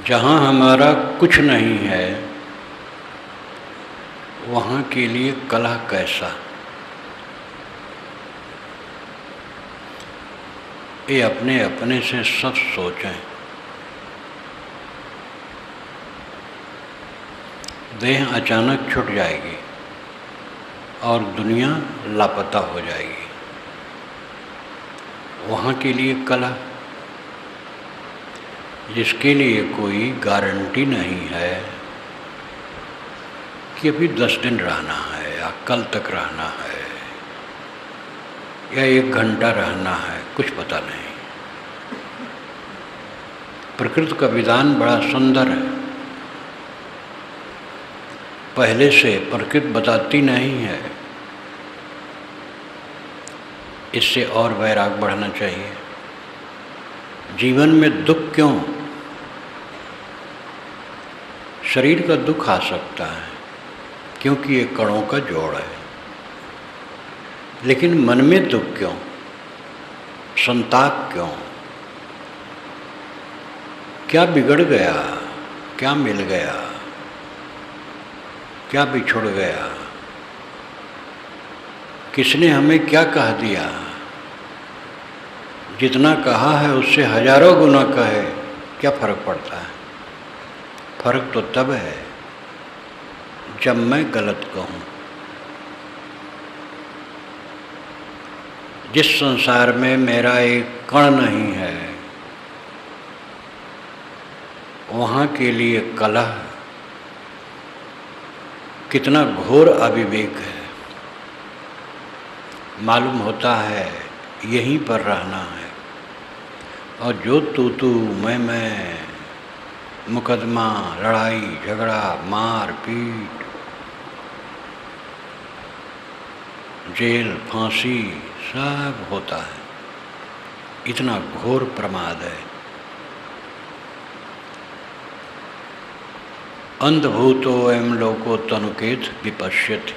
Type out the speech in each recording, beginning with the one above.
जहाँ हमारा कुछ नहीं है वहाँ के लिए कला कैसा। ये अपने अपने से सब सोचें। देह अचानक छूट जाएगी और दुनिया लापता हो जाएगी। वहाँ के लिए कला, जिसके लिए कोई गारंटी नहीं है कि अभी 10 दिन रहना है या कल तक रहना है या 1 घंटा रहना है, कुछ पता नहीं। प्रकृति का विधान बड़ा सुंदर है। पहले से प्रकृति बताती नहीं है। इससे और वैराग बढ़ना चाहिए। जीवन में दुख क्यों? शरीर का दुख आ सकता है क्योंकि ये कणों का जोड़ है, लेकिन मन में दुख क्यों, संताप क्यों? क्या बिगड़ गया, क्या मिल गया, क्या बिछुड़ गया, किसने हमें क्या कह दिया? जितना कहा है उससे हजारों गुना कहे, क्या फर्क पड़ता है? फर्क तो तब है जब मैं गलत कहूँ। जिस संसार में मेरा एक कण नहीं है वहाँ के लिए कलह कितना घोर अविवेक है। मालूम होता है यहीं पर रहना है, और जो तू मैं, मुकदमा, लड़ाई झगड़ा, मार पीट, जेल, फांसी सब होता है। इतना घोर प्रमाद है। अंधभूतो अयं लोको तनुकेत विपश्यति।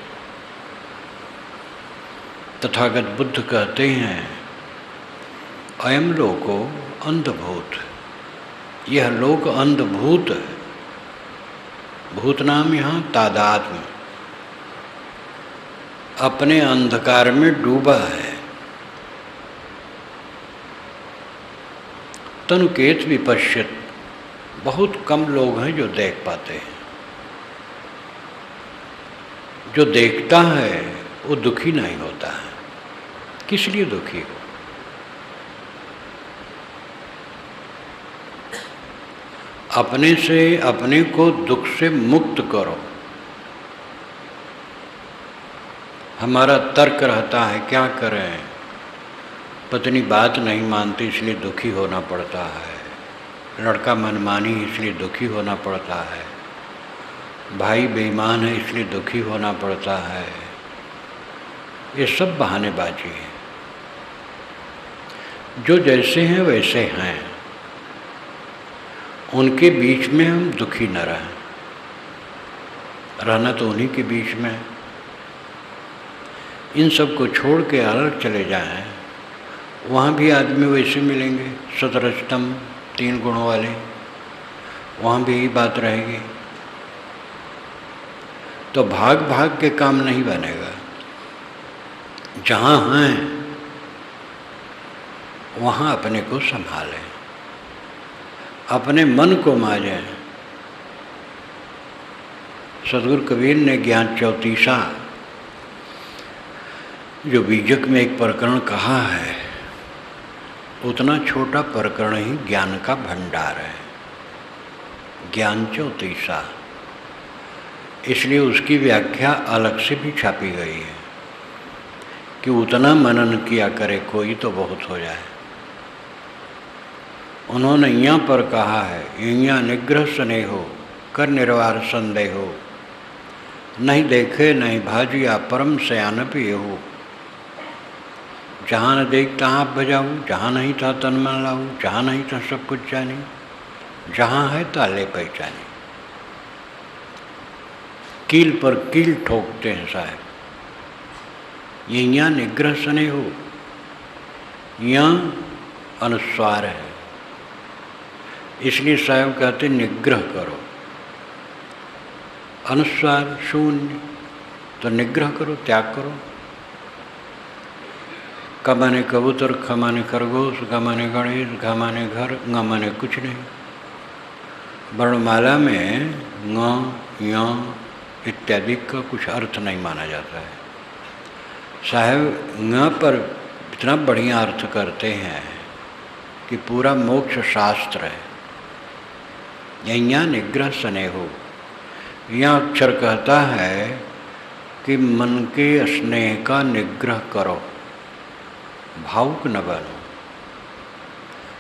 तथागत बुद्ध कहते हैं अयं लोको अंधभूत, यह लोक अंधभूत है। भूत नाम यहाँ तादात्म्य, अपने अंधकार में डूबा है। तनुकेत विपश्यत, बहुत कम लोग हैं जो देख पाते हैं। जो देखता है वो दुखी नहीं होता है। किस लिए दुखी हो? अपने से अपने को दुख से मुक्त करो। हमारा तर्क रहता है क्या करें, पत्नी बात नहीं मानती इसलिए दुखी होना पड़ता है, लड़का मनमानी इसलिए दुखी होना पड़ता है, भाई बेईमान है इसलिए दुखी होना पड़ता है। ये सब बहानेबाजी है। जो जैसे हैं वैसे हैं, उनके बीच में हम दुखी न रहें। रहना तो उन्हीं के बीच में। इन सब को छोड़ के अलग चले जाएं, वहाँ भी आदमी वैसे मिलेंगे, सतरजतम 3 गुणों वाले, वहाँ भी यही बात रहेगी। तो भाग भाग के काम नहीं बनेगा। जहाँ हैं वहाँ अपने को संभालें, अपने मन को मांझें। सदगुरु कबीर ने ज्ञान चौतीसा जो बीजक में एक प्रकरण कहा है, उतना छोटा प्रकरण ही ज्ञान का भंडार है। ज्ञान चौतीसा, इसलिए उसकी व्याख्या अलग से भी छापी गई है कि उतना मनन किया करे कोई तो बहुत हो जाए। उन्होंने यहाँ पर कहा है, यहाँ निग्रह स्नेहो कर निर्वार संदेहो, नहीं देखे नहीं भाजिया परम सयान पियहु। जहाँ न देख तहाँ बजाऊँ, जहाँ नहीं था तन मन लाऊँ, जहाँ नहीं था सब कुछ जानी, जहाँ है ताले पहचानी। कील पर कील ठोकते हैं साहब। ये यहाँ निग्रह स्नेहो, यहाँ अनुस्वार है। इसलिए साहब कहते निग्रह करो। अनुस्वार शून्य, तो निग्रह करो, त्याग करो। क माने कबूतर, ख माने खरगोश, ग माने गणेश, घ माने घर, ङ माने कुछ नहीं। वर्णमाला में ङ, य इत्यादि का कुछ अर्थ नहीं माना जाता है। साहब ङ पर इतना बढ़िया अर्थ करते हैं कि पूरा मोक्ष शास्त्र है। यहाँ निग्रह स्नेहो, यहाँ अक्षर कहता है कि मन के स्नेह का निग्रह करो, भावुक न बनो,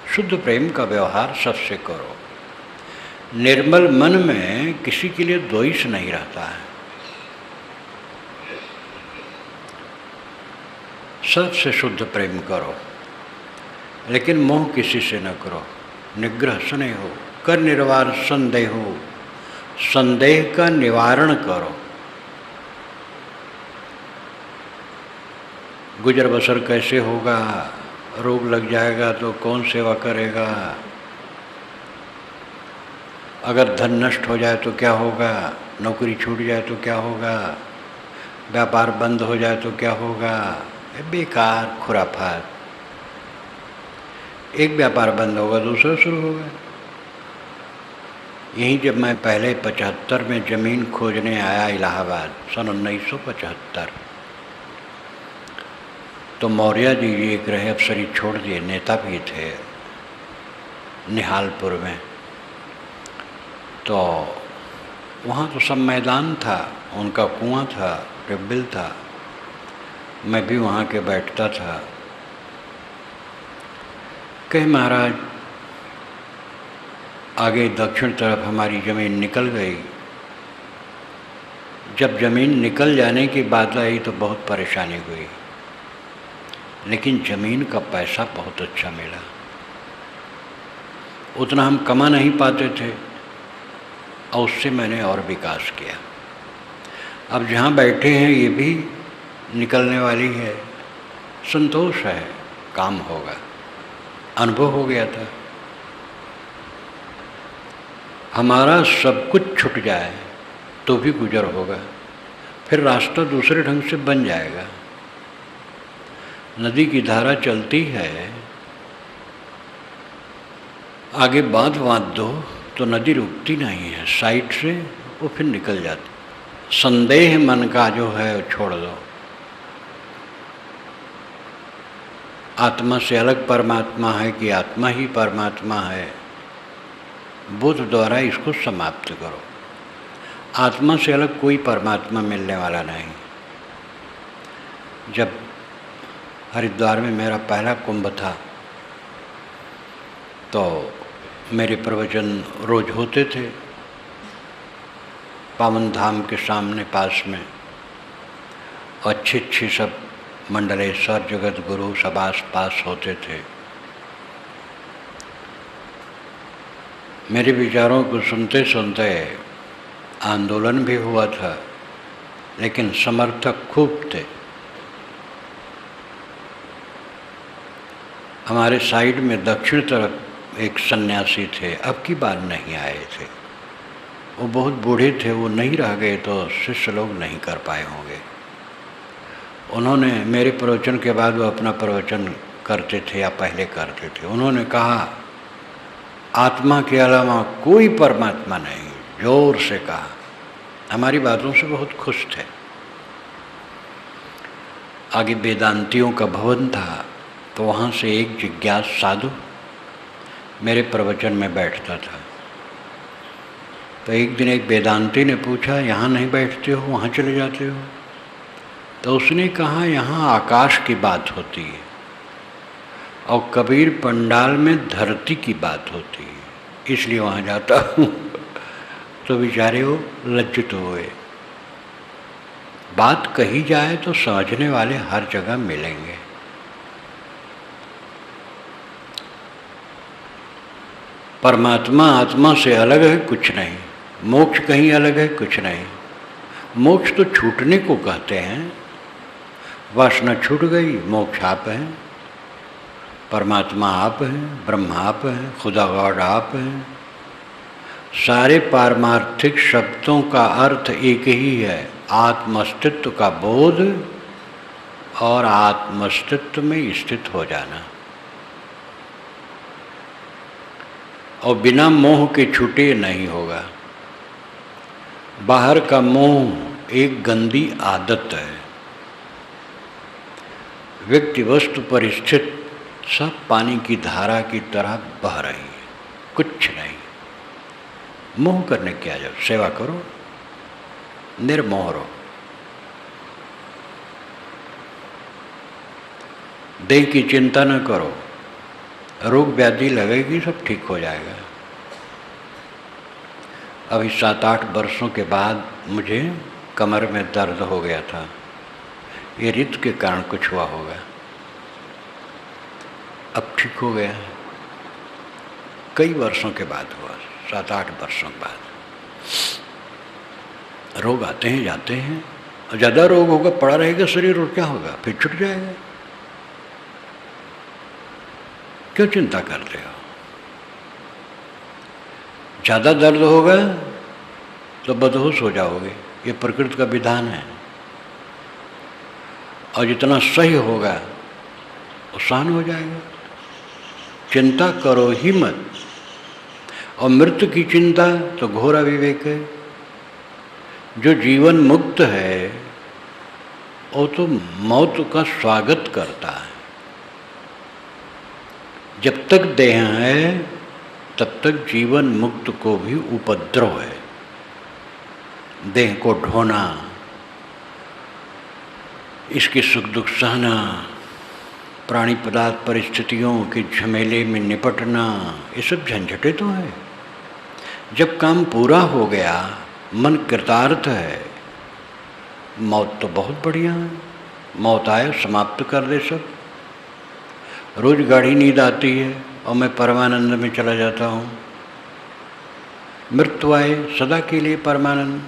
शुद्ध प्रेम का व्यवहार सबसे करो। निर्मल मन में किसी के लिए द्वेष नहीं रहता है, सबसे शुद्ध प्रेम करो, लेकिन मोह किसी से न करो। निग्रह स्नेह हो, कर निर्वार संदेह हो, संदेह का निवारण करो। गुजर बसर कैसे होगा, रोग लग जाएगा तो कौन सेवा करेगा, अगर धन नष्ट हो जाए तो क्या होगा, नौकरी छूट जाए तो क्या होगा, व्यापार बंद हो जाए तो क्या होगा, बेकार खुराफात। एक व्यापार बंद होगा दूसरा शुरू होगा। यहीं जब मैं पहले 75 में ज़मीन खोजने आया इलाहाबाद सन 1975, तो मौर्य जी एक रहे, अफसरी छोड़ दिए, नेता भी थे निहालपुर में। तो वहाँ तो सब मैदान था, उनका कुआं था, ट्यूबवेल था, मैं भी वहाँ के बैठता था। कहे महाराज आगे दक्षिण तरफ हमारी ज़मीन निकल गई। जब ज़मीन निकल जाने की बात आई तो बहुत परेशानी हुई, लेकिन ज़मीन का पैसा बहुत अच्छा मिला। उतना हम कमा नहीं पाते थे और उससे मैंने और विकास किया। अब जहाँ बैठे हैं ये भी निकलने वाली है, संतोष है, काम होगा, अनुभव हो गया था। हमारा सब कुछ छूट जाए तो भी गुजर होगा, फिर रास्ता दूसरे ढंग से बन जाएगा। नदी की धारा चलती है, आगे बांध दो तो नदी रुकती नहीं है, साइड से वो फिर निकल जाती। संदेह मन का जो है वो छोड़ दो। आत्मा से अलग परमात्मा है कि आत्मा ही परमात्मा है, बुद्ध द्वारा इसको समाप्त करो। आत्मा से अलग कोई परमात्मा मिलने वाला नहीं। जब हरिद्वार में मेरा पहला कुंभ था तो मेरे प्रवचन रोज होते थे पावन धाम के सामने पास में, अच्छे अच्छे सब मंडलेश्वर जगत गुरु सब आस पास होते थे। मेरे विचारों को सुनते सुनते आंदोलन भी हुआ था, लेकिन समर्थक खूब थे। हमारे साइड में दक्षिण तरफ एक सन्यासी थे, अब की बार नहीं आए थे, वो बहुत बूढ़े थे, वो नहीं रह गए तो शिष्य लोग नहीं कर पाए होंगे। उन्होंने मेरे प्रवचन के बाद वो अपना प्रवचन करते थे या पहले करते थे, उन्होंने कहा आत्मा के अलावा कोई परमात्मा नहीं, जोर से कहा। हमारी बातों से बहुत खुश थे। आगे वेदांतियों का भवन था, तो वहाँ से एक जिज्ञास साधु मेरे प्रवचन में बैठता था। तो एक दिन एक वेदांती ने पूछा, यहाँ नहीं बैठते हो, वहाँ चले जाते हो? तो उसने कहा यहाँ आकाश की बात होती है और कबीर पंडाल में धरती की बात होती है, इसलिए वहाँ जाता हूँ। तो बेचारे वो लज्जित हुए। बात कही जाए तो समझने वाले हर जगह मिलेंगे। परमात्मा आत्मा से अलग है कुछ नहीं, मोक्ष कहीं अलग है कुछ नहीं। मोक्ष तो छूटने को कहते हैं, वासना छूट गई, मोक्ष आप हैं। परमात्मा आप हैं, ब्रह्म आप हैं, खुदा गॉड आप हैं। सारे पारमार्थिक शब्दों का अर्थ एक ही है, आत्मअस्तित्व का बोध और आत्मअस्तित्व में स्थित हो जाना। और बिना मोह के छूटे नहीं होगा। बाहर का मोह एक गंदी आदत है। व्यक्ति वस्तु पर स्थित सब पानी की धारा की तरह बह रही है, कुछ नहीं। मोह करने क्या जाओ, सेवा करो, निर्मोह रहो। देह की चिंता न करो, रोग व्याधि लगेगी सब ठीक हो जाएगा। अभी 7-8 वर्षों के बाद मुझे कमर में दर्द हो गया था। ये ऋतु के कारण कुछ हुआ होगा, अब ठीक हो गया है। कई वर्षों के बाद हुआ, 7-8 वर्षों के बाद। रोग आते हैं जाते हैं, और ज़्यादा रोग होगा, पड़ा रहेगा शरीर, और क्या होगा, फिर छूट जाएगा। क्यों चिंता करते हो? ज़्यादा दर्द होगा तो बदहोश हो जाओगे, ये प्रकृति का विधान है। और जितना सही होगा आसान हो जाएगा। चिंता करो ही मत। और मृत्यु की चिंता तो घोर अविवेक है। जो जीवन मुक्त है वो तो मौत का स्वागत करता है। जब तक देह है तब तक जीवन मुक्त को भी उपद्रव है। देह को ढोना, इसके सुख दुख सहना, प्राणी पदार्थ परिस्थितियों के झमेले में निपटना, ये सब झंझटे तो है। जब काम पूरा हो गया, मन कृतार्थ है, मौत तो बहुत बढ़िया है। मौत आए समाप्त कर दे सब। रोज गाढ़ी नींद आती है और मैं परमानंद में चला जाता हूँ। मृत्यु आए सदा के लिए परमानंद।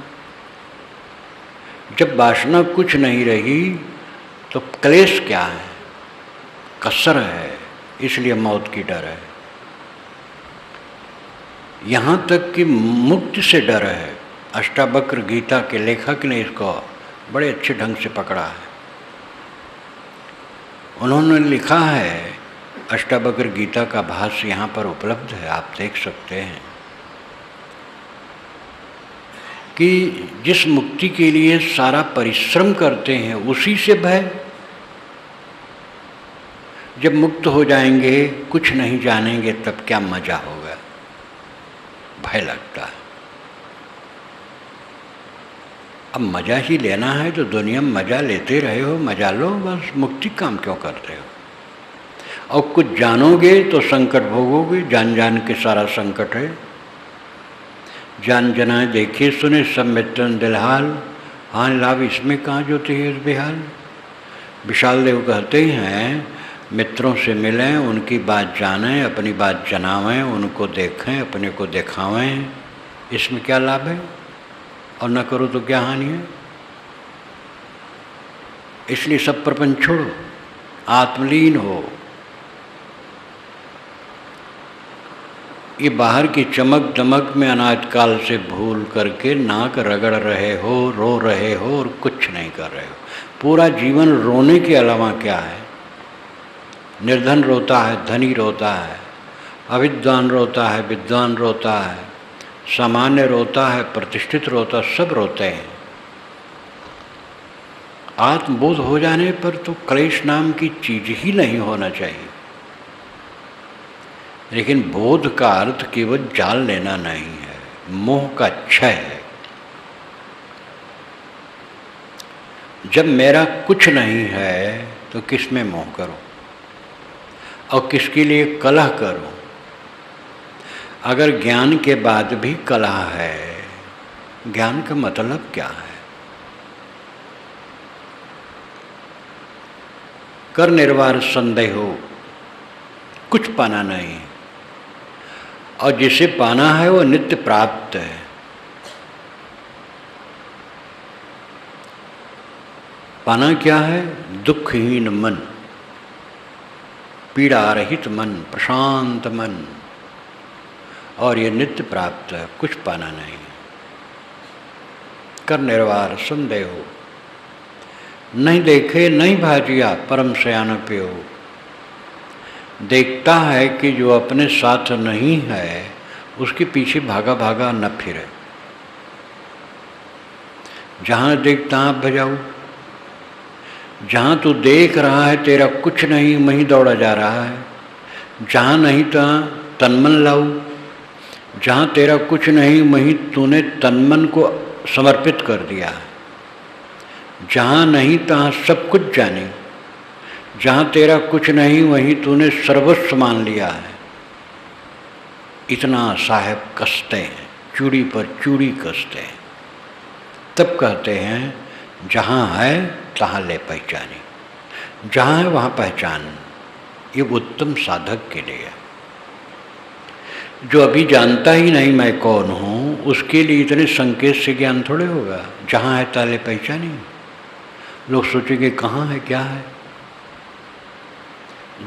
जब वासना कुछ नहीं रही तो क्लेश क्या है, कसर है, इसलिए मौत की डर है। यहाँ तक कि मुक्ति से डर है। अष्टावक्र गीता के लेखक ने इसको बड़े अच्छे ढंग से पकड़ा है। उन्होंने लिखा है, अष्टावक्र गीता का भाष्य यहाँ पर उपलब्ध है, आप देख सकते हैं, कि जिस मुक्ति के लिए सारा परिश्रम करते हैं उसी से भय। जब मुक्त हो जाएंगे, कुछ नहीं जानेंगे, तब क्या मजा होगा, भय लगता है। अब मजा ही लेना है तो दुनिया में मजा लेते रहे हो, मजा लो बस। मुक्ति काम क्यों करते हो? और कुछ जानोगे तो संकट भोगोगे। जान जान के सारा संकट है। जान जनाए देखे सुने सब मित्रन दिलहाल, हाँ लाभ इसमें कहाँ जोते है इस बेहाल। विशाल देव कहते हैं, मित्रों से मिलें, उनकी बात जानें, अपनी बात जनावें, उनको देखें, अपने को दिखावें, इसमें क्या लाभ है? और न करो तो क्या हानि है? इसलिए सब प्रपंच छोड़ो, आत्मलीन हो। ये बाहर की चमक दमक में अनाज काल से भूल करके नाक रगड़ रहे हो, रो रहे हो और कुछ नहीं कर रहे हो। पूरा जीवन रोने के अलावा क्या है? निर्धन रोता है, धनी रोता है, अविद्वान रोता है, विद्वान रोता है, सामान्य रोता है, प्रतिष्ठित रोता, सब रोते हैं। आत्मबोध हो जाने पर तो क्लेश नाम की चीज ही नहीं होना चाहिए। लेकिन बोध का अर्थ केवल जाल लेना नहीं है, मोह का क्षय है। जब मेरा कुछ नहीं है तो किस में मोह करो और किसके लिए कलह करो? अगर ज्ञान के बाद भी कलह है, ज्ञान का मतलब क्या है? कर निर्वार संदेह हो, कुछ पाना नहीं, और जिसे पाना है वो नित्य प्राप्त है। पाना क्या है? दुखहीन मन। पीड़ा रहित मन, प्रशांत मन, और ये नित्य प्राप्त है, कुछ पाना नहीं। कर निर्वार संदेह हो, नहीं देखे नहीं भाजिया परम शयान प्यो। देखता है कि जो अपने साथ नहीं है उसके पीछे भागा भागा न फिरे। जहाँ देख तहाँ भजाऊ, जहाँ तू देख रहा है तेरा कुछ नहीं वहीं दौड़ा जा रहा है। जहाँ नहीं तहाँ तनमन लाऊ, जहाँ तेरा कुछ नहीं वहीं तूने तनमन को समर्पित कर दिया है। जहाँ नहीं तहाँ सब कुछ जानी, जहाँ तेरा कुछ नहीं वहीं तूने सर्वस्व मान लिया है। इतना साहेब कसते हैं, चूड़ी पर चूड़ी कसते हैं। तब कहते हैं जहाँ है तहाँ ले पहचानी, जहाँ है वहाँ पहचान। ये उत्तम साधक के लिए है। जो अभी जानता ही नहीं मैं कौन हूँ, उसके लिए इतने संकेत से ज्ञान थोड़े होगा। जहाँ है ताले पहचानी। लोग सोचेंगे कहाँ है क्या है।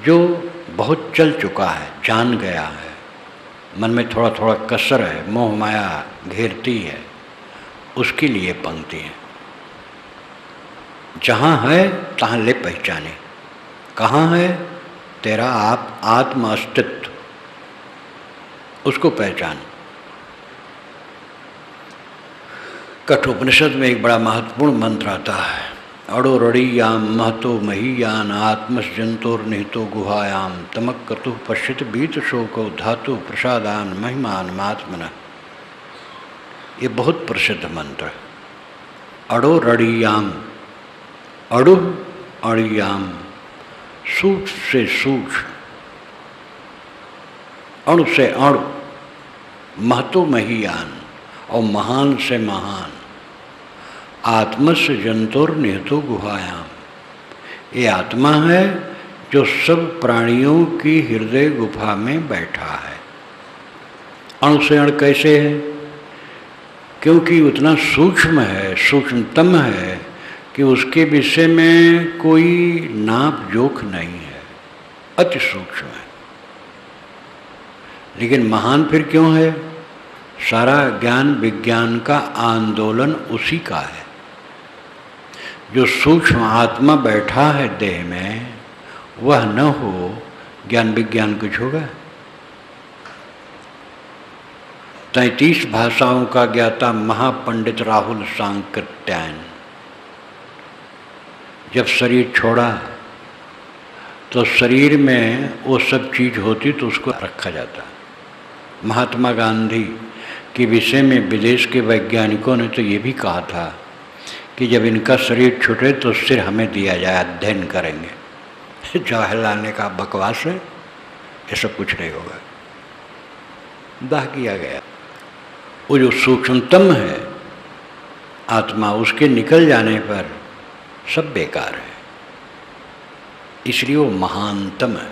जो बहुत चल चुका है, जान गया है, मन में थोड़ा थोड़ा कसर है, मोह माया घेरती है, उसके लिए पंक्ति है। जहाँ है तहाँ ले पहचाने। कहाँ है तेरा आप आत्म अस्तित्व, उसको पहचान। कठोपनिषद में एक बड़ा महत्वपूर्ण मंत्र आता है, अड़ो रड़ीयाम महतो महीयान आत्मस जंतोर निहितो गुहायाम तमक क्रतु पश्यत बीत शोको धातु प्रसादान महिमान महात्मन। ये बहुत प्रसिद्ध मंत्र है। अड़ो रड़ीयाम, अड़ु अड़ियाम, सूक्ष्म से सूक्ष्म, अणु से अणु, महतो महीयान और महान से महान, आत्मस्य जंतुर निहितो गुहायाम। ये आत्मा है जो सब प्राणियों की हृदय गुफा में बैठा है। अणु से अणु कैसे है? क्योंकि उतना सूक्ष्म है, सूक्ष्मतम है कि उसके विषय में कोई नाप जोख नहीं है, अति सूक्ष्म है। लेकिन महान फिर क्यों है? सारा ज्ञान विज्ञान का आंदोलन उसी का है। जो सूक्ष्म आत्मा बैठा है देह में, वह न हो ज्ञान विज्ञान कुछ होगा? 33 भाषाओं का ज्ञाता महापंडित राहुल सांकृत्यायन जब शरीर छोड़ा तो शरीर में वो सब चीज़ होती तो उसको रखा जाता। महात्मा गांधी के विषय में विदेश के वैज्ञानिकों ने तो ये भी कहा था कि जब इनका शरीर छूटे तो सिर हमें दिया जाए, अध्ययन करेंगे। जवाहरलाल ने कहा बकवास है, ऐसा कुछ नहीं होगा। दाह किया गया। वो जो सूक्ष्मतम है आत्मा, उसके निकल जाने पर सब बेकार है, इसलिए वो महानतम है।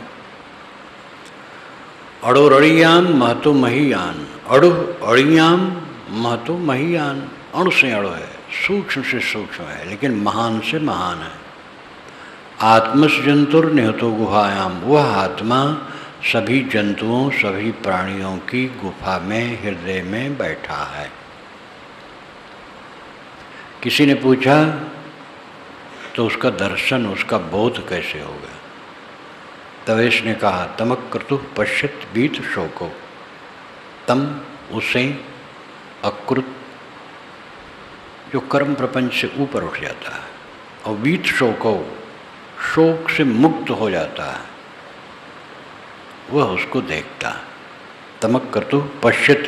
अड़ो रड़ियाम महतो महीयान, अड़ु अड़ियाम महतो महीयान। अणु से अणु है, सूक्ष्म से सूक्ष्म है, लेकिन महान से महान है। आत्मस जंतुर निहतो गुहायाम, वह आत्मा सभी जंतुओं सभी प्राणियों की गुफा में हृदय में बैठा है। किसी ने पूछा तो उसका दर्शन, उसका बोध कैसे होगा? तवेश ने कहा तमक क्रतु पश्यत बीत शोको। तम उसे अकृत, जो कर्म प्रपंच से ऊपर उठ जाता है, और बीत शोको, शोक से मुक्त हो जाता है, वह उसको देखता है। तमक क्रतु पश्यत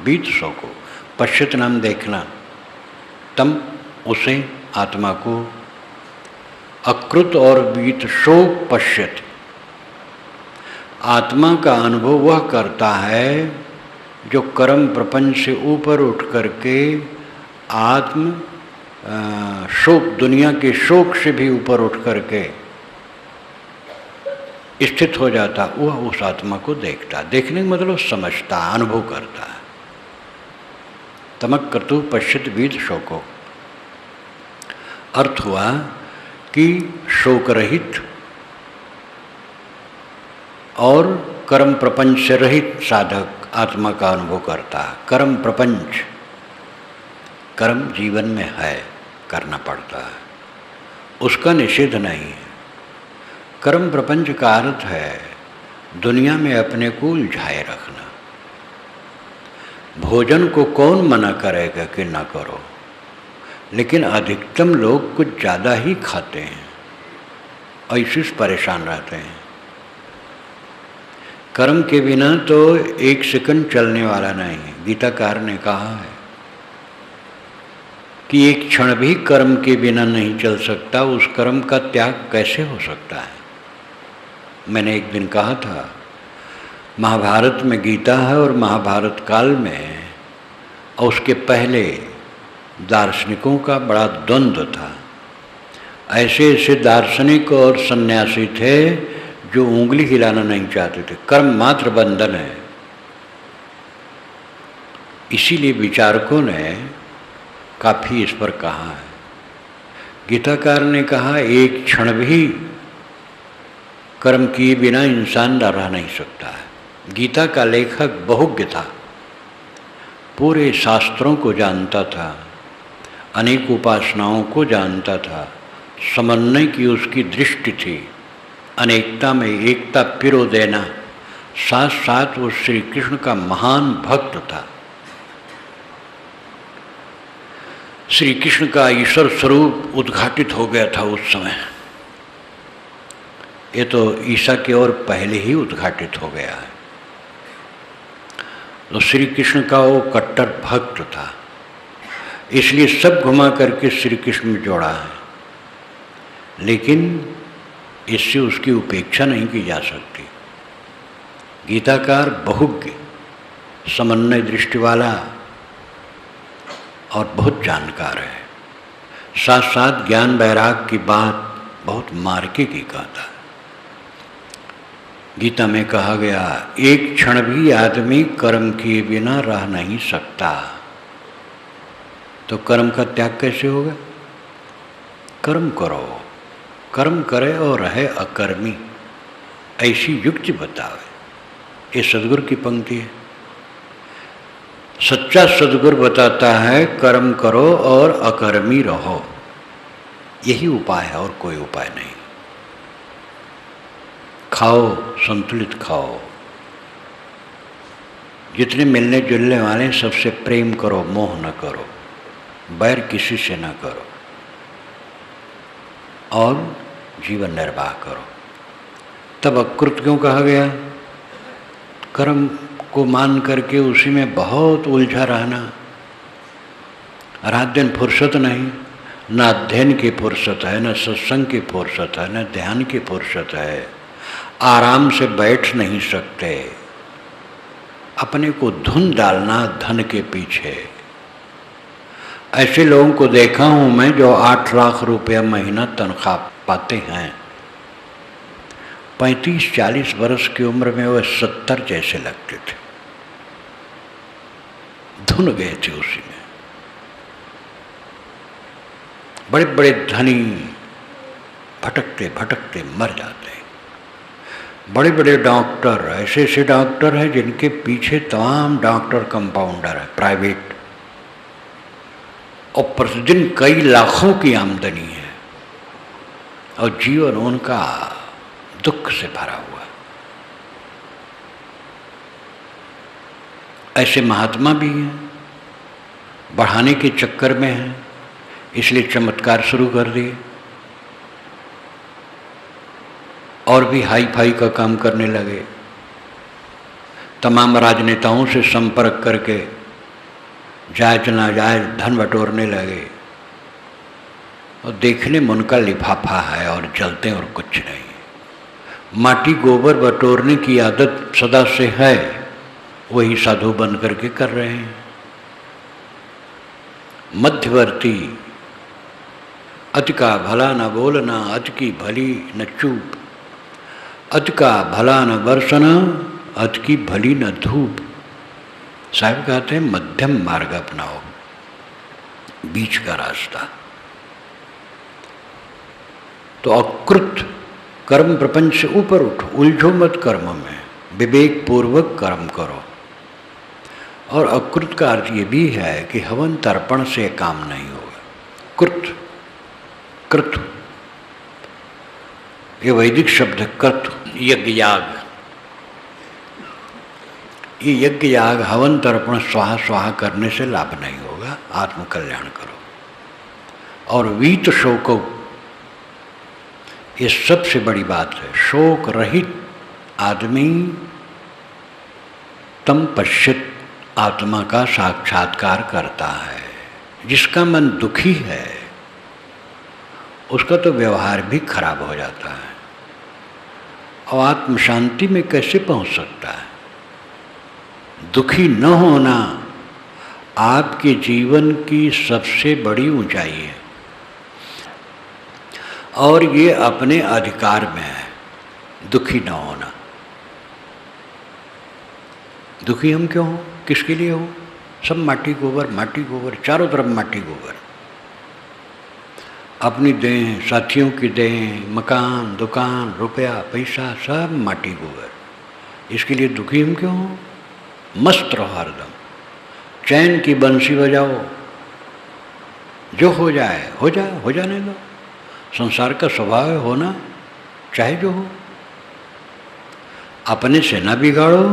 बीत शोको, पश्यत नाम देखना, तम उसे आत्मा को, अकृत और बीत शोक पश्यत। आत्मा का अनुभव वह करता है जो कर्म प्रपंच से ऊपर उठ करके आत्म शोक, दुनिया के शोक से भी ऊपर उठ करके स्थित हो जाता, वह उस आत्मा को देखता। देखने का मतलब समझता, अनुभव करता है। तमक क्रतु पश्यत बीत शोको, अर्थ हुआ कि शोक रहित और कर्म प्रपंच से रहित साधक आत्मा का अनुभव करता है। कर्म प्रपंच, कर्म जीवन में है, करना पड़ता है, उसका निषेध नहीं है। कर्म प्रपंच का अर्थ है दुनिया में अपने को उलझाए रखना। भोजन को कौन मना करेगा कि ना करो, लेकिन अधिकतम लोग कुछ ज़्यादा ही खाते हैं और इसी से परेशान रहते हैं। कर्म के बिना तो एक सेकंड चलने वाला नहीं है। गीताकार ने कहा है कि एक क्षण भी कर्म के बिना नहीं चल सकता, उस कर्म का त्याग कैसे हो सकता है। मैंने एक दिन कहा था, महाभारत में गीता है और महाभारत काल में और उसके पहले दार्शनिकों का बड़ा द्वंद्व था। ऐसे ऐसे दार्शनिक और सन्यासी थे जो उंगली हिलाना नहीं चाहते थे। कर्म मात्र बंधन है। इसीलिए विचारकों ने काफ़ी इस पर कहा है। गीताकार ने कहा एक क्षण भी कर्म किए बिना इंसान रह नहीं सकता है। गीता का लेखक बहुज्ञ था, पूरे शास्त्रों को जानता था, अनेक उपासनाओं को जानता था, समन्वय की उसकी दृष्टि थी, अनेकता में एकता पिरो देना, साथ साथ वो श्री कृष्ण का महान भक्त था। श्री कृष्ण का ईश्वर स्वरूप उद्घाटित हो गया था उस समय। ये तो ईसा के और पहले ही उद्घाटित हो गया है। तो श्री कृष्ण का वो कट्टर भक्त था, इसलिए सब घुमा करके श्री कृष्ण में जोड़ा है। लेकिन इससे उसकी उपेक्षा नहीं की जा सकती। गीताकार बहुज्ञ, समन्वय दृष्टि वाला और बहुत जानकार है, साथ साथ ज्ञान वैराग की बात बहुत मार्के की कहता है। गीता में कहा गया एक क्षण भी आदमी कर्म किए बिना रह नहीं सकता। तो कर्म का त्याग कैसे होगा? कर्म करो, कर्म करे और रहे अकर्मी, ऐसी युक्ति बतावे। ये सदगुरु की पंक्ति है। सच्चा सदगुरु बताता है कर्म करो और अकर्मी रहो, यही उपाय है और कोई उपाय नहीं। खाओ, संतुलित खाओ, जितने मिलने जुलने वाले सबसे प्रेम करो, मोह न करो, बैर किसी से न करो और जीवन निर्वाह करो। तब अकृत क्यों कहा गया? कर्म को मान करके उसी में बहुत उलझा रहना, रात दिन फुर्सत नहीं, न अध्ययन की फुर्सत है, न सत्संग की फुर्सत है, न ध्यान की फुर्सत है, आराम से बैठ नहीं सकते, अपने को धुन डालना धन के पीछे। ऐसे लोगों को देखा हूँ मैं जो 8 लाख रुपया महीना तनख्वाह पाते हैं, 35-40 वर्ष की उम्र में वह 70 जैसे लगते थे, धुन गए थे उसी में। बड़े बड़े धनी भटकते भटकते मर जाते हैं। बड़े बड़े डॉक्टर, ऐसे ऐसे डॉक्टर हैं जिनके पीछे तमाम डॉक्टर कंपाउंडर है प्राइवेट, और प्रतिदिन कई लाखों की आमदनी है और जीवन उनका दुख से भरा हुआ। ऐसे महात्मा भी हैं, बढ़ाने के चक्कर में हैं, इसलिए चमत्कार शुरू कर दिए और भी हाई फाई का काम करने लगे। तमाम राजनेताओं से संपर्क करके जायज नाजायज धन बटोरने लगे और देखने में उनका लिफाफा है और जलते और कुछ नहीं। माटी गोबर बटोरने की आदत सदा से है, वही साधु बन करके कर रहे हैं। मध्यवर्ती, अति का भला न बोलना, अति की भली न चूप, अति का भला न बरसना, अति की भली न धूप। साहब कहते हैं मध्यम मार्ग अपनाओ, बीच का रास्ता। तो अकृत कर्म प्रपंच से ऊपर उठो, उलझो मत कर्म में, विवेक पूर्वक कर्म करो। और अकृत का अर्थ ये भी है कि हवन तर्पण से काम नहीं होगा। कृत कृत ये वैदिक शब्द है, कृत यज्ञ याग। ये यज्ञ याग हवन तर्पण स्वाहा स्वाहा करने से लाभ नहीं होगा, आत्मकल्याण करो। और वीत शोको, ये सबसे बड़ी बात है। शोक रहित आदमी तम पश्चित आत्मा का साक्षात्कार करता है। जिसका मन दुखी है उसका तो व्यवहार भी खराब हो जाता है, और आत्म शांति में कैसे पहुंच सकता है? दुखी न होना आपके जीवन की सबसे बड़ी ऊंचाई है, और ये अपने अधिकार में है दुखी न होना। दुखी हम क्यों हो, किसके लिए हो? सब माटी गोबर, चारों तरफ माटी गोबर। अपनी दें, साथियों की दें, मकान, दुकान, रुपया, पैसा, सब माटी गोबर। इसके लिए दुखी हम क्यों हो? मस्त रहो हरदम, चैन की बंसी बजाओ, जो हो जाए हो जाए, हो जाने दो। संसार का स्वभाव है होना, चाहे जो हो। अपने से ना बिगाड़ो,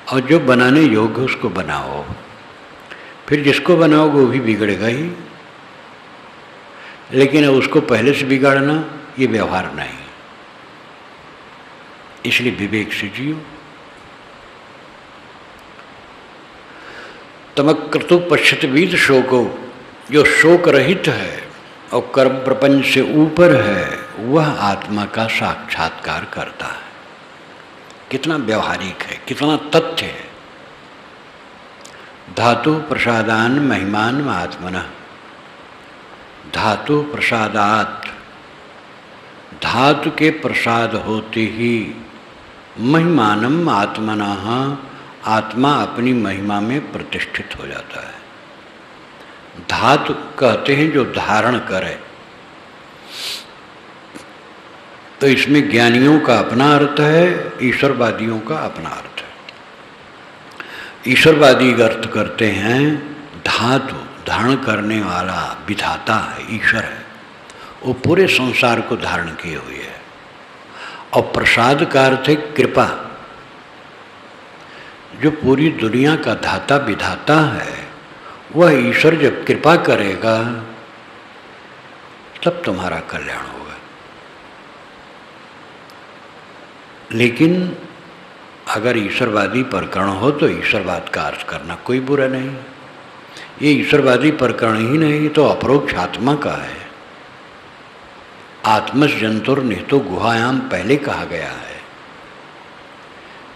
और जो बनाने योग्य उसको बनाओ। फिर जिसको बनाओगे वो भी बिगड़ेगा ही, लेकिन उसको पहले से बिगाड़ना ये व्यवहार नहीं। इसलिए विवेक से जियो। तमक्रतु पश्चित वीत शोको, जो शोक रहित है और कर्म प्रपंच से ऊपर है, वह आत्मा का साक्षात्कार करता है। कितना व्यवहारिक है, कितना तथ्य है। धातु प्रसादान महिमान आत्मनः, धातु प्रसादात, धातु के प्रसाद होते ही महिमानम आत्मनः, आत्मा अपनी महिमा में प्रतिष्ठित हो जाता है। धातु कहते हैं जो धारण करे, तो इसमें ज्ञानियों का अपना अर्थ है, ईश्वरवादियों का अपना अर्थ है। ईश्वरवादी अर्थ करते हैं धातु धारण करने वाला विधाता है, ईश्वर है, वो पूरे संसार को धारण किए हुए है। और प्रसाद का अर्थ है कृपा, जो पूरी दुनिया का धाता विधाता है, वह ईश्वर जब कृपा करेगा तब तुम्हारा कल्याण होगा। लेकिन अगर ईश्वरवादी प्रकरण हो तो ईश्वरवाद का अर्थ करना कोई बुरा नहीं। ये ईश्वरवादी प्रकरण ही नहीं तो अपरोक्ष आत्मा का है। आत्मस जंतुर निहितो गुहायाम पहले कहा गया है।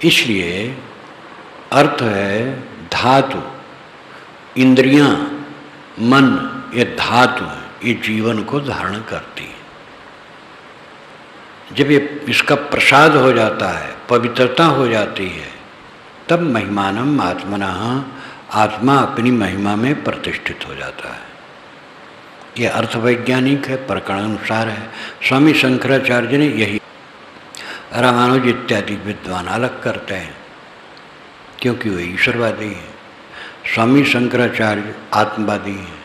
इसलिए अर्थ है धातु, इंद्रियां, मन, ये धातु है, ये जीवन को धारण करती है। जब ये इसका प्रसाद हो जाता है, पवित्रता हो जाती है, तब महिमानम आत्मनः, आत्मा अपनी महिमा में प्रतिष्ठित हो जाता है। ये अर्थवैज्ञानिक है, प्रकरण अनुसार है। स्वामी शंकराचार्य ने यही, रामानुज इत्यादि विद्वान अलग करते हैं क्योंकि वे ईश्वरवादी हैं। स्वामी शंकराचार्य आत्मवादी हैं,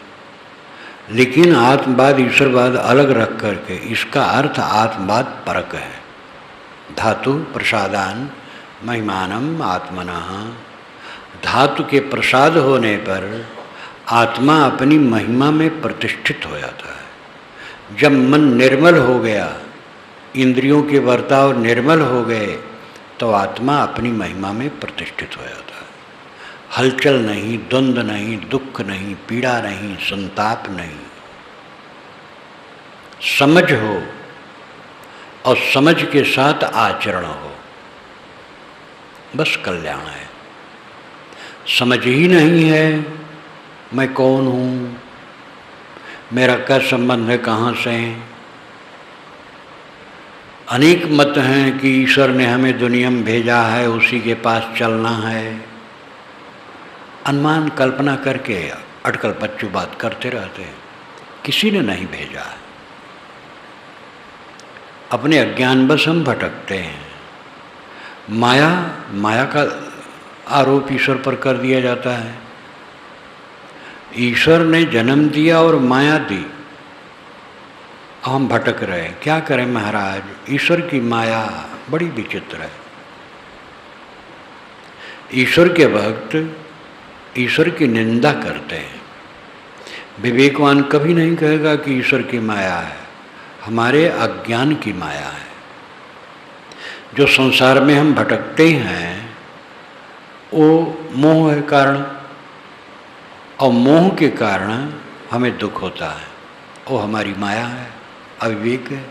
लेकिन आत्मवाद ईश्वरवाद अलग रख करके इसका अर्थ आत्मवाद परक है। धातु प्रसादान महिमानम आत्मनः, धातु के प्रसाद होने पर आत्मा अपनी महिमा में प्रतिष्ठित हो जाता है। जब मन निर्मल हो गया, इंद्रियों के बर्ताव निर्मल हो गए, तो आत्मा अपनी महिमा में प्रतिष्ठित हो जाता है। हलचल नहीं, द्वंद्व नहीं, दुख नहीं, पीड़ा नहीं, संताप नहीं। समझ हो और समझ के साथ आचरण हो, बस कल्याण है। समझ ही नहीं है मैं कौन हूँ, मेरा क्या संबंध है, कहाँ से हैं। अनेक मत हैं कि ईश्वर ने हमें दुनिया में भेजा है, उसी के पास चलना है। अनुमान कल्पना करके अटकल पच्चू बात करते रहते हैं। किसी ने नहीं भेजा है। अपने अज्ञानवश हम भटकते हैं। माया का आरोप ईश्वर पर कर दिया जाता है। ईश्वर ने जन्म दिया और माया दी, हम भटक रहे हैं। क्या करें महाराज, ईश्वर की माया बड़ी विचित्र है। ईश्वर के भक्त ईश्वर की निंदा करते हैं। विवेकवान कभी नहीं कहेगा कि ईश्वर की माया है, हमारे अज्ञान की माया है। जो संसार में हम भटकते हैं वो मोह है कारण, और मोह के कारण हमें दुख होता है, वो हमारी माया है, अविवेक है।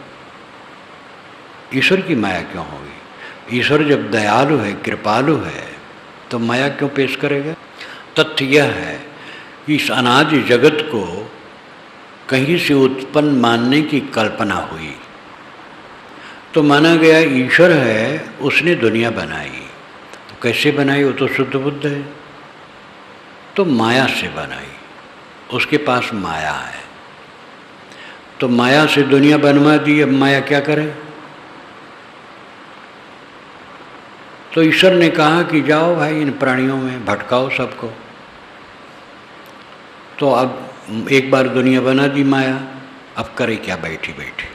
ईश्वर की माया क्यों होगी? ईश्वर जब दयालु है, कृपालु है, तो माया क्यों पेश करेगा? तथ्य यह है कि इस अनादि जगत को कहीं से उत्पन्न मानने की कल्पना हुई, तो माना गया ईश्वर है, उसने दुनिया बनाई। तो कैसे बनाई? वो तो शुद्ध बुद्ध है, तो माया से बनाई, उसके पास माया है, तो माया से दुनिया बनवा दी। अब माया क्या करे? तो ईश्वर ने कहा कि जाओ भाई इन प्राणियों में भटकाओ सबको। तो अब एक बार दुनिया बना दी माया, अब करे क्या बैठी बैठी?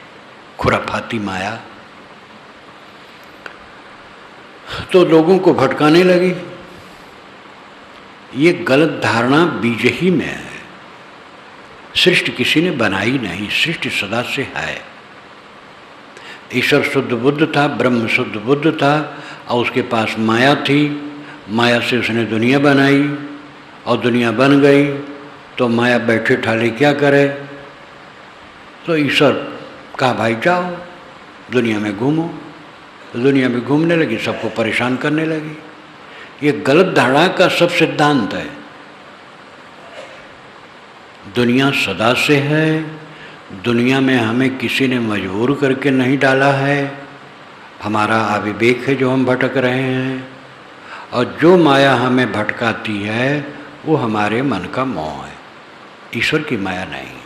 खुराफाती माया तो लोगों को भटकाने लगी। ये गलत धारणा बीज ही में है। सृष्टि किसी ने बनाई नहीं, सृष्टि सदा से है। ईश्वर शुद्ध बुद्ध था, ब्रह्म शुद्ध बुद्ध था, और उसके पास माया थी। माया से उसने दुनिया बनाई और दुनिया बन गई। तो माया बैठे ठाले क्या करे? तो ईश्वर कहा भाई जाओ दुनिया में घूमो। दुनिया में घूमने लगी, सबको परेशान करने लगी। ये गलत धारणा का सब सिद्धांत है। दुनिया सदा से है, दुनिया में हमें किसी ने मजबूर करके नहीं डाला है, हमारा अविवेक है जो हम भटक रहे हैं। और जो माया हमें भटकाती है वो हमारे मन का मोह है, ईश्वर की माया नहीं।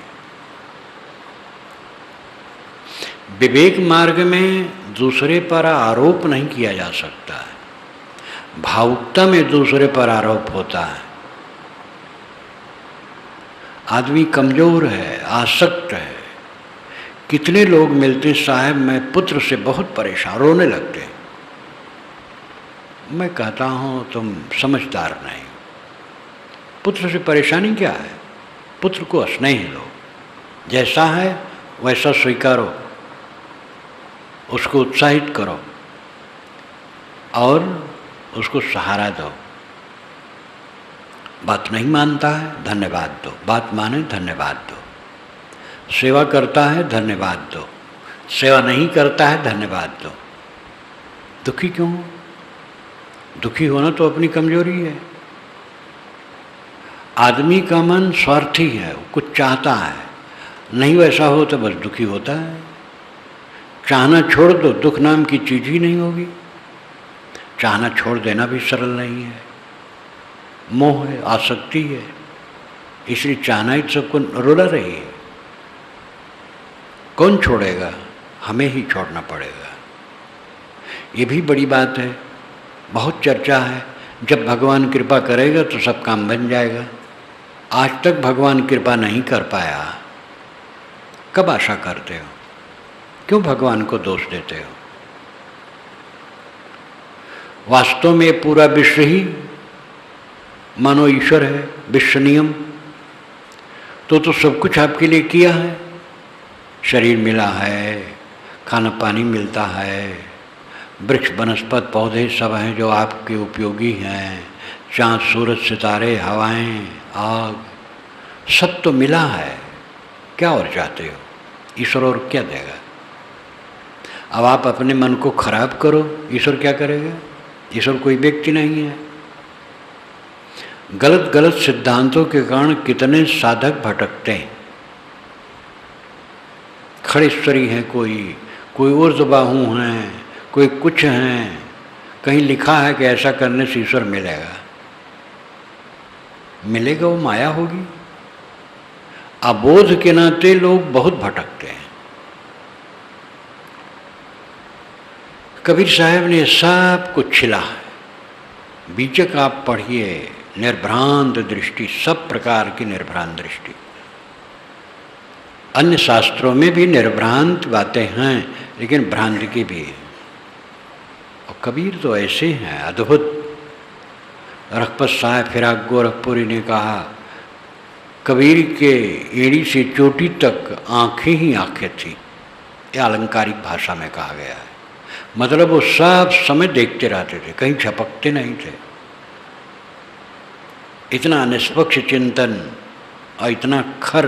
विवेक मार्ग में दूसरे पर आरोप नहीं किया जा सकता है, भावुकता में दूसरे पर आरोप होता है। आदमी कमजोर है, आसक्त है। कितने लोग मिलते साहब मैं पुत्र से बहुत परेशान, रोने लगते। मैं कहता हूँ तुम समझदार नहीं। पुत्र से परेशानी क्या है? पुत्र को स्नेह लो, जैसा है वैसा स्वीकारो, उसको उत्साहित करो और उसको सहारा दो। बात नहीं मानता है, धन्यवाद दो। बात माने, धन्यवाद दो। सेवा करता है, धन्यवाद दो। सेवा नहीं करता है, धन्यवाद दो। दुखी क्यों हो? दुखी होना तो अपनी कमजोरी है। आदमी का मन स्वार्थी है, वो कुछ चाहता है, नहीं वैसा हो तो बस दुखी होता है। चाहना छोड़ दो, दुख नाम की चीज ही नहीं होगी। चाहना छोड़ देना भी सरल नहीं है, मोह है, आसक्ति है, इसलिए चाहना ही सबको रुला रही है। कौन छोड़ेगा? हमें ही छोड़ना पड़ेगा। ये भी बड़ी बात है, बहुत चर्चा है। जब भगवान कृपा करेगा तो सब काम बन जाएगा। आज तक भगवान कृपा नहीं कर पाया, कब आशा करते हो? क्यों भगवान को दोष देते हो? वास्तव में पूरा विश्व ही मानो ईश्वर है, विश्व नियम। तो सब कुछ आपके लिए किया है। शरीर मिला है, खाना पानी मिलता है, वृक्ष वनस्पत पौधे सब हैं जो आपके उपयोगी हैं, चाँद सूरज सितारे हवाएं आग सब तो मिला है। क्या और चाहते हो? ईश्वर और क्या देगा? अब आप अपने मन को खराब करो, ईश्वर क्या करेगा? ईश्वर कोई व्यक्ति नहीं है। गलत गलत सिद्धांतों के कारण कितने साधक भटकते हैं। खड़ेश्वरी हैं, कोई ऊर्ध्वबाहु हैं, कोई कुछ हैं। कहीं लिखा है कि ऐसा करने से ईश्वर मिलेगा। मिलेगा वो माया होगी। अबोध के नाते लोग बहुत भटकते हैं। कबीर साहब ने सब कुछ छिला है। बीजक आप पढ़िए, निर्भ्रांत दृष्टि, सब प्रकार की निर्भ्रांत दृष्टि। अन्य शास्त्रों में भी निर्भ्रांत बातें हैं, लेकिन भ्रांति की भी है। और कबीर तो ऐसे हैं अद्भुत। रखपत साहब फिराक गोरखपुरी ने कहा, कबीर के एड़ी से चोटी तक आंखें ही आंखें थी। यह अलंकारिक भाषा में कहा गया है। मतलब वो सब समय देखते रहते थे, कहीं झपकते नहीं थे। इतना निष्पक्ष चिंतन और इतना खर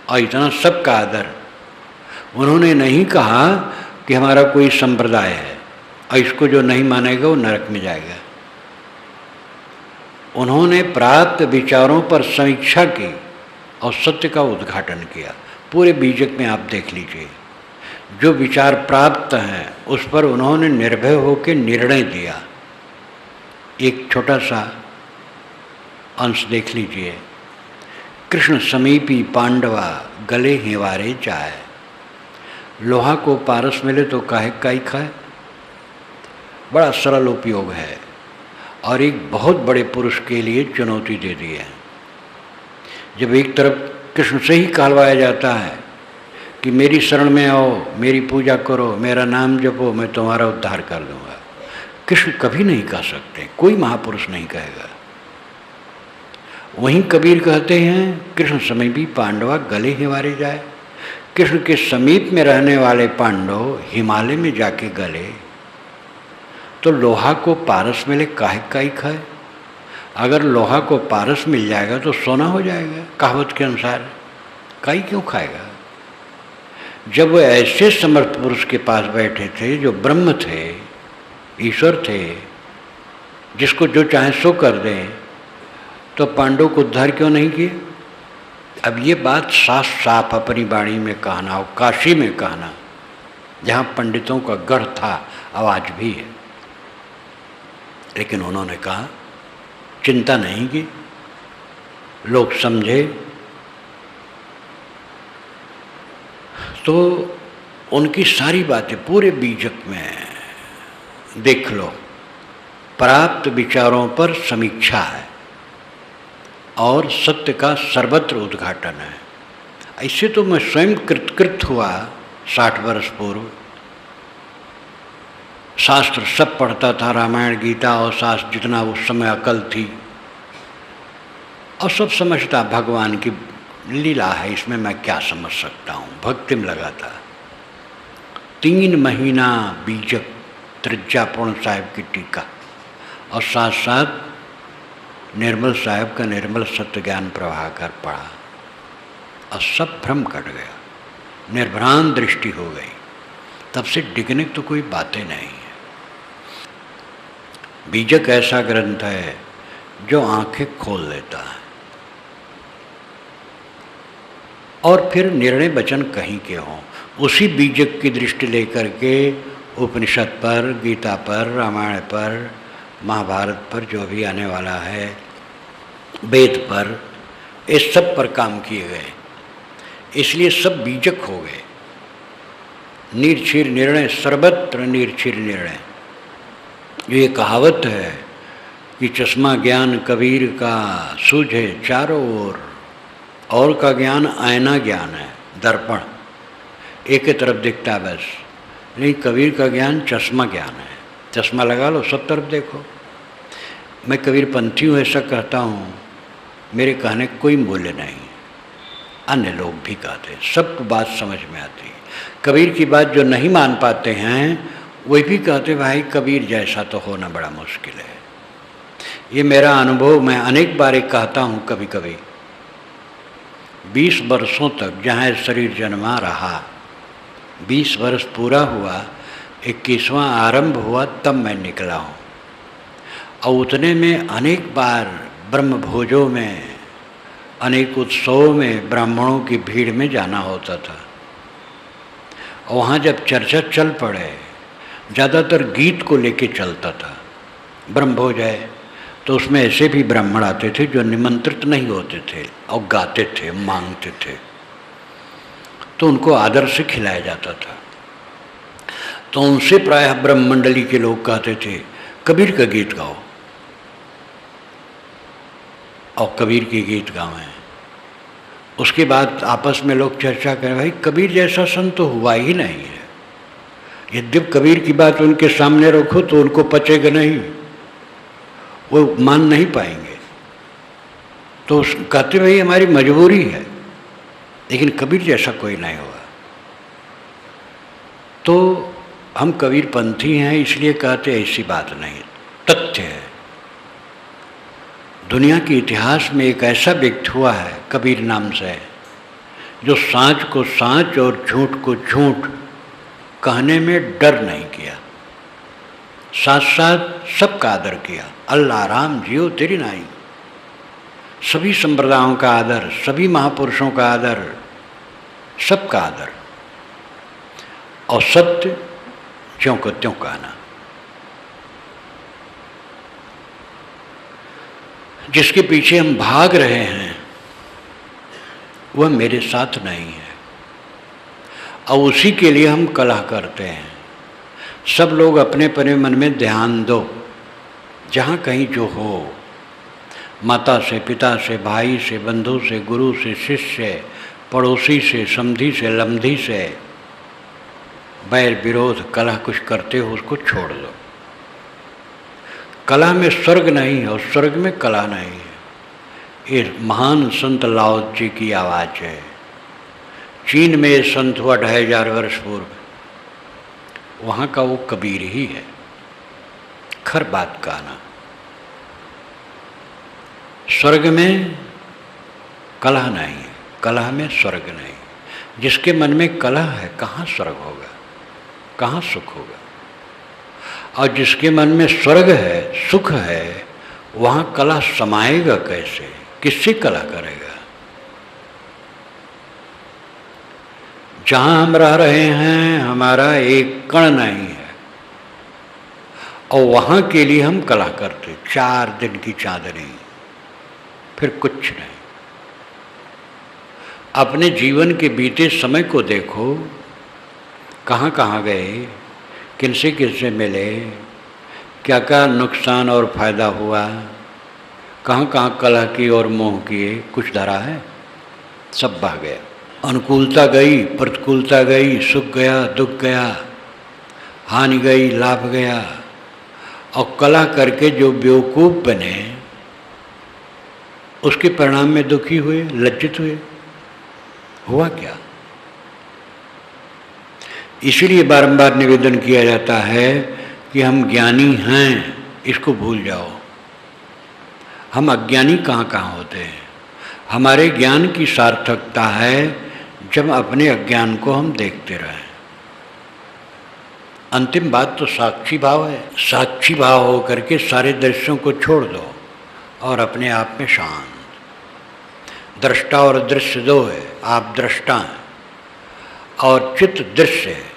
और इतना सबका आदर। उन्होंने नहीं कहा कि हमारा कोई संप्रदाय है और इसको जो नहीं मानेगा वो नरक में जाएगा। उन्होंने प्राप्त विचारों पर समीक्षा की और सत्य का उद्घाटन किया। पूरे बीजक में आप देख लीजिए, जो विचार प्राप्त हैं उस पर उन्होंने निर्भय होकर निर्णय दिया। एक छोटा सा अंश देख लीजिए। कृष्ण समीपी पांडवा गले हिवारे जाए, लोहा को पारस मिले तो काहे काई खाए। बड़ा सरल उपयोग है और एक बहुत बड़े पुरुष के लिए चुनौती दे दी है। जब एक तरफ कृष्ण से ही कहलवाया जाता है कि मेरी शरण में आओ, मेरी पूजा करो, मेरा नाम जपो, मैं तुम्हारा उद्धार कर दूंगा, कृष्ण कभी नहीं कह सकते, कोई महापुरुष नहीं कहेगा। वहीं कबीर कहते हैं कृष्ण समीपी पांडवा गले हिवारे जाए। कृष्ण के समीप में रहने वाले पांडव हिमालय में जाके गले तो लोहा को पारस मिले काहे काई खाए। अगर लोहा को पारस मिल जाएगा तो सोना हो जाएगा, कहावत के अनुसार काई क्यों खाएगा। जब वो ऐसे समर्थ पुरुष के पास बैठे थे जो ब्रह्म थे, ईश्वर थे, जिसको जो चाहे सो कर दें, तो पांडव को उद्धार क्यों नहीं किए। अब ये बात साफ साफ अपनी वाणी में कहना और काशी में कहना, जहाँ पंडितों का गढ़ था, आवाज भी है। लेकिन उन्होंने कहा चिंता नहीं की, लोग समझे तो उनकी सारी बातें पूरे बीजक में देख लो। प्राप्त विचारों पर समीक्षा है और सत्य का सर्वत्र उद्घाटन है। ऐसे तो मैं स्वयं कृतकृत हुआ 60 वर्ष पूर्व। शास्त्र सब पढ़ता था, रामायण गीता और शास्त्र जितना उस समय अकल थी, और सब समझता भगवान की लीला है, इसमें मैं क्या समझ सकता हूँ। भक्ति में लगा था। 3 महीना बीजक त्रिज्या पूर्ण साहिब की टीका और साथ साथ निर्मल साहिब का निर्मल सत्य ज्ञान प्रभाकर पढ़ा और सब भ्रम कट गया, निर्भ्रांत दृष्टि हो गई। तब से डिगने तो कोई बातें नहीं है। बीजक ऐसा ग्रंथ है जो आंखें खोल लेता है। और फिर निर्णय वचन कहीं के हों, उसी बीजक की दृष्टि लेकर के उपनिषद पर, गीता पर, रामायण पर, महाभारत पर, जो भी आने वाला है, वेद पर, इस सब पर काम किए गए। इसलिए सब बीजक हो गए। निर्छिर निर्णय, सर्वत्र निर्छिर निर्णय। ये कहावत है कि चश्मा ज्ञान कबीर का सूझे चारों ओर, और का ज्ञान आईना ज्ञान है, दर्पण एक ही तरफ दिखता है बस। नहीं, कबीर का ज्ञान चश्मा ज्ञान है। चश्मा लगा लो, सब तरफ देखो। मैं कबीर पंथी हूँ ऐसा कहता हूँ, मेरे कहने कोई मूल्य नहीं। अन्य लोग भी कहते हैं, सबको बात समझ में आती है। कबीर की बात जो नहीं मान पाते हैं वही भी कहते भाई कबीर जैसा तो होना बड़ा मुश्किल है। ये मेरा अनुभव, मैं अनेक बार कहता हूँ। कभी कभी 20 वर्षों तक जहाँ शरीर जन्मा रहा, 20 वर्ष पूरा हुआ, 21वां आरंभ हुआ, तब मैं निकला हूँ। और उतने में अनेक बार ब्रह्म भोजों में, अनेक उत्सवों में ब्राह्मणों की भीड़ में जाना होता था। और वहाँ जब चर्चा चल पड़े, ज़्यादातर गीत को लेके चलता था। ब्रह्म भोज है तो उसमें ऐसे भी ब्राह्मण आते थे जो निमंत्रित नहीं होते थे और गाते थे, मांगते थे, तो उनको आदर से खिलाया जाता था। तो उनसे प्रायः ब्रह्ममंडली के लोग कहते थे कबीर का गीत गाओ, और कबीर के गीत गावें। उसके बाद आपस में लोग चर्चा करें, भाई कबीर जैसा संत तो हुआ ही नहीं है, यद्यप कबीर की बात उनके सामने रखो तो उनको पचेगा नहीं, वो मान नहीं पाएंगे। तो कहते भाई हमारी मजबूरी है, लेकिन कबीर जैसा कोई नहीं होगा। तो हम कबीर पंथी हैं इसलिए कहते ऐसी बात नहीं, तथ्य है। दुनिया के इतिहास में एक ऐसा व्यक्ति हुआ है कबीर नाम से, जो सांच को सांच और झूठ को झूठ कहने में डर नहीं किया, साथ साथ सबका आदर किया। अल्लाह राम जियो तेरी नाई, सभी संप्रदायों का आदर, सभी महापुरुषों का आदर, सबका आदर, और सत्य ज्यों को त्यों कहना। जिसके पीछे हम भाग रहे हैं वह मेरे साथ नहीं है, और उसी के लिए हम कलह करते हैं। सब लोग अपने अपने मन में ध्यान दो, जहाँ कहीं जो हो, माता से, पिता से, भाई से, बंधु से, गुरु से, शिष्य से, पड़ोसी से, समधी से, लमधी से बैर विरोध कलह कुछ करते हो उसको छोड़ दो। कला में स्वर्ग नहीं है और स्वर्ग में कला नहीं है। ये महान संत लाओ जी की आवाज़ है। चीन में ये संत हुआ 2500 वर्ष पूर्व, वहाँ का वो कबीर ही है। खर बात कहना, स्वर्ग में कला नहीं है, कला में स्वर्ग नहीं। जिसके मन में कला है कहाँ स्वर्ग होगा, कहाँ सुख होगा। और जिसके मन में स्वर्ग है, सुख है, वहाँ कला समाएगा कैसे, किससे कला करेगा। जहाँ हम रह रहे हैं हमारा एक कण नहीं है, और वहाँ के लिए हम कला करते, 4 दिन की चांदनी, फिर कुछ नहीं। अपने जीवन के बीते समय को देखो, कहाँ कहाँ गए, किनसे किनसे मिले, क्या क्या नुकसान और फायदा हुआ, कहाँ कहाँ कलह की और मोह किए, कुछ धरा है, सब बह गया। अनुकूलता गई, प्रतिकूलता गई, सुख गया, दुख गया, हानि गई, लाभ गया। और कलह करके जो बेवकूफ़ बने उसके परिणाम में दुखी हुए, लज्जित हुए। हुआ क्या? इसलिए बारंबार निवेदन किया जाता है कि हम ज्ञानी हैं, इसको भूल जाओ। हम अज्ञानी कहाँ कहाँ होते हैं। हमारे ज्ञान की सार्थकता है जब अपने अज्ञान को हम देखते रहें। अंतिम बात तो साक्षी भाव है। साक्षी भाव होकर के सारे दृश्यों को छोड़ दो और अपने आप में शांत। दृष्टा और दृश्य दो है, आप दृष्टा हैं और चित्त दृश्य है।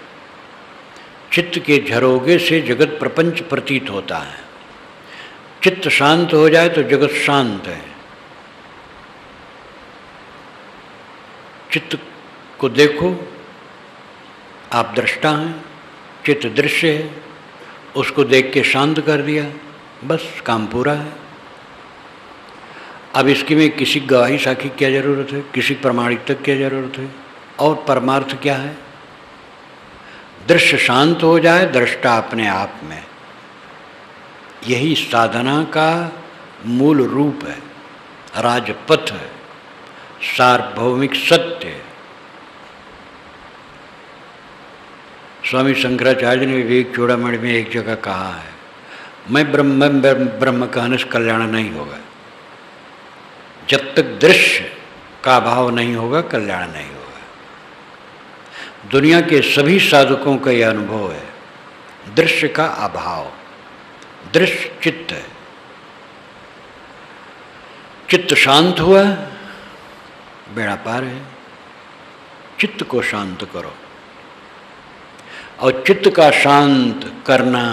चित्त के झरोगे से जगत प्रपंच प्रतीत होता है। चित्त शांत हो जाए तो जगत शांत है। चित्त को देखो, आप दृष्टा हैं, चित्त दृश्य है, उसको देख के शांत कर दिया, बस काम पूरा है। अब इसकी में किसी गवाही साखी की क्या जरूरत है, किसी प्रमाणिकता की क्या जरूरत है। और परमार्थ क्या है? दृश्य शांत हो जाए, दृष्टा अपने आप में। यही साधना का मूल रूप है, राजपथ है, सार्वभौमिक सत्य है। स्वामी शंकराचार्य ने विवेक चूड़ामणि में एक जगह कहा है, मैं ब्रह्म कहने से कल्याण नहीं होगा। जब तक दृश्य का अभाव नहीं होगा कल्याण नहीं होगा। दुनिया के सभी साधकों का यह अनुभव है, दृश्य का अभाव। दृश्य चित्त है। चित्त शांत हुआ, बेड़ा पार है। चित्त को शांत करो, और चित्त का शांत करना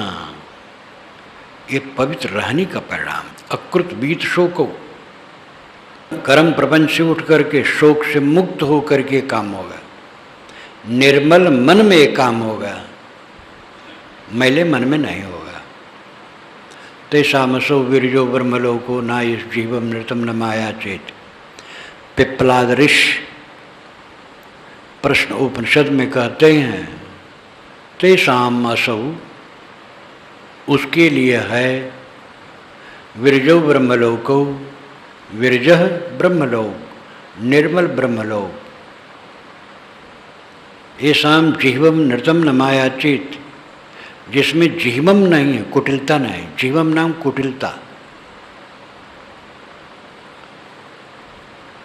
ये पवित्र रहने का परिणाम। अकृत बीत शोको, कर्म प्रपंच से उठ करके शोक से मुक्त हो करके काम होगा। निर्मल मन में काम होगा। मैले मन में नहीं होगा। तेषामसौ विरजो ब्रह्मलोको ना इस जीवम नृतम न माया चेत। पिप्पलाद ऋषि प्रश्न उपनिषद में कहते हैं तेषाम असौ, उसके लिए है, विरजो ब्रह्मलोको, विरजः ब्रह्मलोक, निर्मल ब्रह्मलोक, येषाम जीवम नृतम न मायाचित, जिसमें जीवम नहीं है, कुटिलता नहीं। जीवम नाम कुटिलता,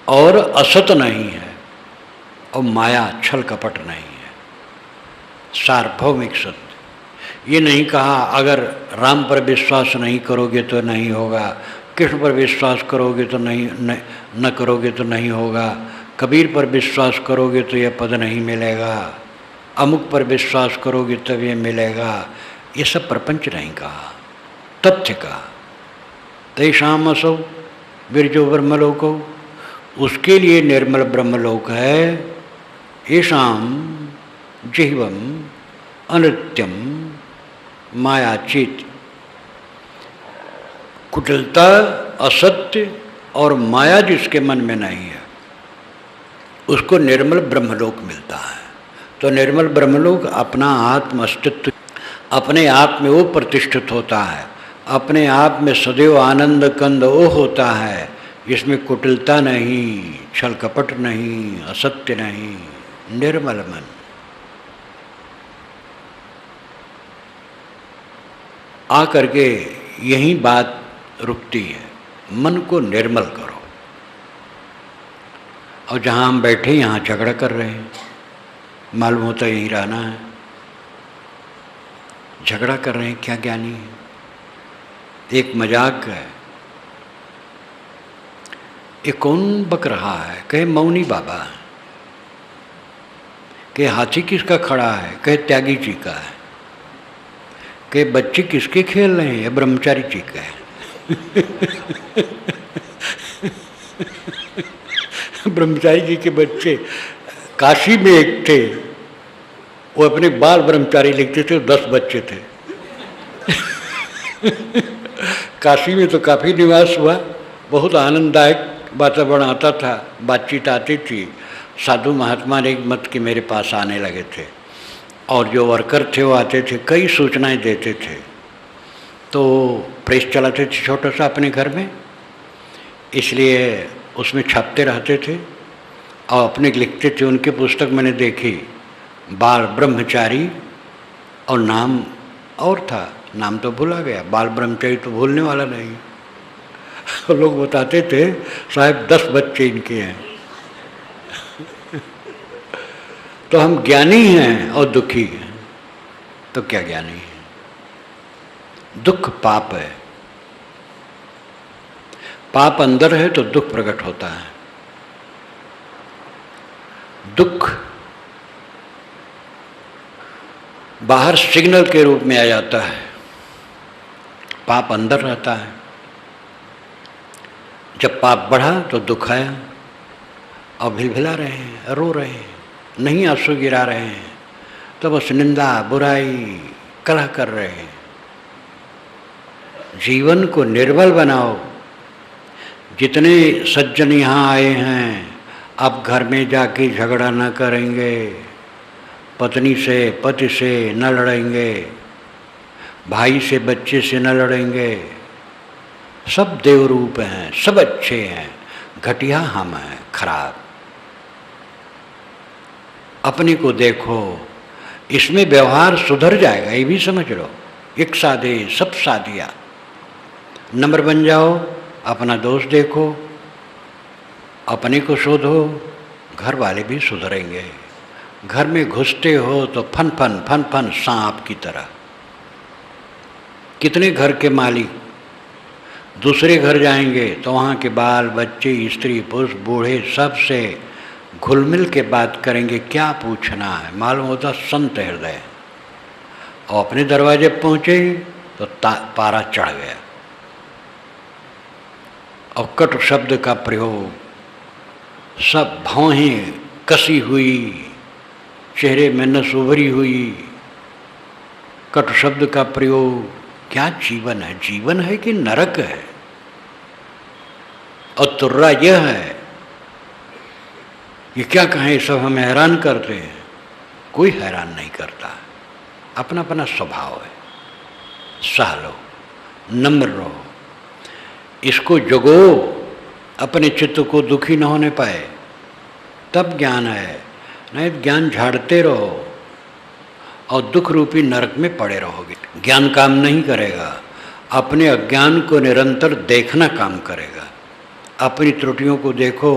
और असत नहीं है, और माया छल कपट नहीं है, सार्वभौमिक सत्य। ये नहीं कहा अगर राम पर विश्वास नहीं करोगे तो नहीं होगा, कृष्ण पर विश्वास करोगे तो न करोगे तो नहीं होगा, कबीर पर विश्वास करोगे तो यह पद नहीं मिलेगा, अमुक पर विश्वास करोगे तब ये मिलेगा। ये सब प्रपंच नहीं कहा, तथ्य कहा। तेषाम असौ विरजो ब्रह्मलोको, उसके लिए निर्मल ब्रह्मलोक है। येषाम जिह्वम अनृत्यम मायाचित, कुटिलता, असत्य और माया जिसके मन में नहीं है, उसको निर्मल ब्रह्मलोक मिलता है। तो निर्मल ब्रह्मलोक अपना आत्म अस्तित्व, अपने आप में वो प्रतिष्ठित होता है, अपने आप में सदैव आनंद कंद वो होता है जिसमें कुटिलता नहीं, छल कपट नहीं, असत्य नहीं, निर्मल मन। आकर के यही बात रुकती है, मन को निर्मल करो। और जहाँ हम बैठे यहाँ झगड़ा कर रहे हैं, मालूम होता यहीं रहना है, झगड़ा कर रहे हैं, क्या ज्ञानी है। एक मजाक है, ये कौन बक रहा है, कहे मौनी बाबा है, कहे हाथी किसका खड़ा है, कहे त्यागी जी का है, कहे बच्चे किसके खेल रहे हैं, ब्रह्मचारी जी का है। ब्रह्मचारी जी के बच्चे, काशी में एक थे, वो अपने बाल ब्रह्मचारी लिखते थे, 10 बच्चे थे। काशी में तो काफ़ी निवास हुआ, बहुत आनंददायक वातावरण आता था, बातचीत आती थी। साधु महात्मा ने एक मत के मेरे पास आने लगे थे, और जो वर्कर थे वो आते थे, कई सूचनाएं देते थे। तो प्रेस चलाते थे छोटा सा अपने घर में, इसलिए उसमें छापते रहते थे और अपने लिखते थे। उनकी पुस्तक मैंने देखी, बाल ब्रह्मचारी, और नाम और था, नाम तो भूला गया। बाल ब्रह्मचारी तो भूलने वाला नहीं। लोग बताते थे साहब 10 बच्चे इनके हैं। तो हम ज्ञानी हैं और दुखी हैं, तो क्या ज्ञानी है? दुख पाप है, पाप अंदर है तो दुख प्रकट होता है। दुख बाहर सिग्नल के रूप में आ जाता है, पाप अंदर रहता है। जब पाप बढ़ा तो दुख आया, और भिलभिला रहे हैं, रो रहे हैं, नहीं आंसू गिरा रहे हैं, तो बस निंदा बुराई कलह कर रहे हैं। जीवन को निर्मल बनाओ। जितने सज्जन यहाँ आए हैं, अब घर में जाके झगड़ा न करेंगे, पत्नी से पति से न लड़ेंगे, भाई से बच्चे से न लड़ेंगे। सब देवरूप हैं, सब अच्छे हैं, घटिया हम हैं, खराब। अपने को देखो, इसमें व्यवहार सुधर जाएगा, ये भी समझ लो। एक साधे सब साधिया, नम्र बन जाओ, अपना दोष देखो, अपने को शोधो, घर वाले भी सुधरेंगे। घर में घुसते हो तो फन फन फन फन सांप की तरह। कितने घर के मालिक दूसरे घर जाएंगे तो वहाँ के बाल बच्चे, स्त्री पुरुष, बूढ़े, सब से घुल मिल के बात करेंगे, क्या पूछना है, मालूम होता संत हृदय। और अपने दरवाजे पहुँचे तो पारा चढ़ गया। और कटु शब्द का प्रयोग, सब भौहें कसी हुई, चेहरे में नस उभरी हुई, कटु शब्द का प्रयोग, क्या जीवन है? जीवन है कि नरक है? और तुर्रा यह है, ये क्या कहें, सब हमें हैरान करते हैं। कोई हैरान नहीं करता, अपना अपना स्वभाव है। सह लो, नम्र रहो, इसको जगो, अपने चित्त को दुखी न होने पाए, तब ज्ञान है। नहीं ज्ञान झाड़ते रहो और दुख रूपी नरक में पड़े रहोगे। ज्ञान काम नहीं करेगा, अपने अज्ञान को निरंतर देखना काम करेगा। अपनी त्रुटियों को देखो।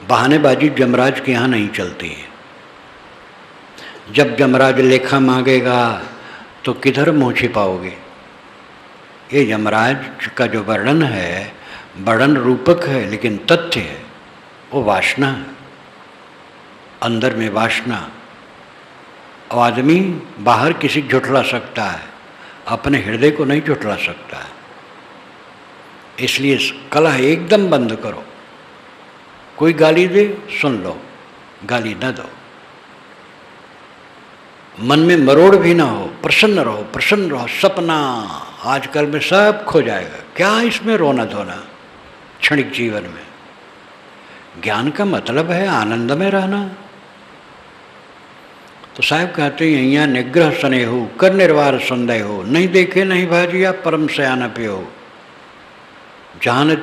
बहानेबाजी यमराज के यहाँ नहीं चलती है। जब यमराज लेखा मांगेगा तो किधर मुँह छिपाओगे? ये यमराज का जो वर्णन है, वर्णन रूपक है, लेकिन तथ्य है वो वासना है। अंदर में वासना। आदमी बाहर किसी को झुठला सकता है, अपने हृदय को नहीं झुठला सकता है। इसलिए कलह एकदम बंद करो। कोई गाली दे, सुन लो, गाली न दो। मन में मरोड़ भी ना हो, प्रसन्न रहो, प्रसन्न रहो। सपना आजकल में सब खो जाएगा, क्या इसमें रोना धोना क्षणिक जीवन में। ज्ञान का मतलब है आनंद में रहना। तो साहब कहते हैं यहाँ निग्रह स्नेहो कर निर्वार संदेह हो, नहीं देखे नहीं भाजिया परम सयान पे हो। जहाँ न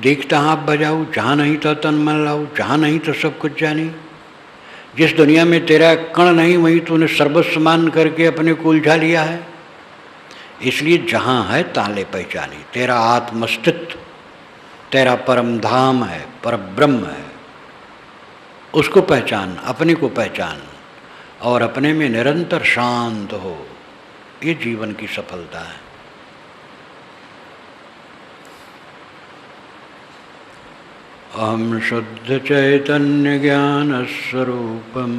देखता आप बजाओ, जहाँ नहीं तो तन मन लाओ, जहाँ नहीं तो सब कुछ जानी। जिस दुनिया में तेरा कण नहीं वहीं तूने सर्वस्व मान करके अपने को उलझा लिया है। इसलिए जहाँ है ताले पहचानी। तेरा आत्मस्तित्व, तेरा परम धाम है, पर ब्रह्म है, उसको पहचान, अपने को पहचान और अपने में निरंतर शांत हो। ये जीवन की सफलता है। अहम शुद्ध चैतन्य ज्ञान स्वरूपम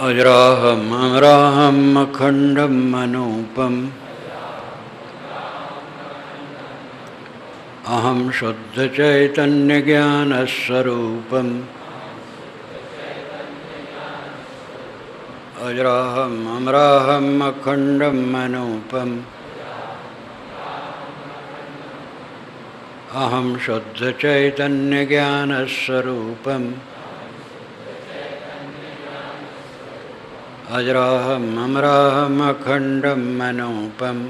अजराहम अमराहम अखंडम अनूपम अहम शुद्ध चैतन्य ज्ञान स्वरूपम अजराहम अमराहम अखंडम अनूपम अहम शुद्ध चैतन्य ज्ञान स्वरूपम अजराहम अमराहम अखंडम अनूपम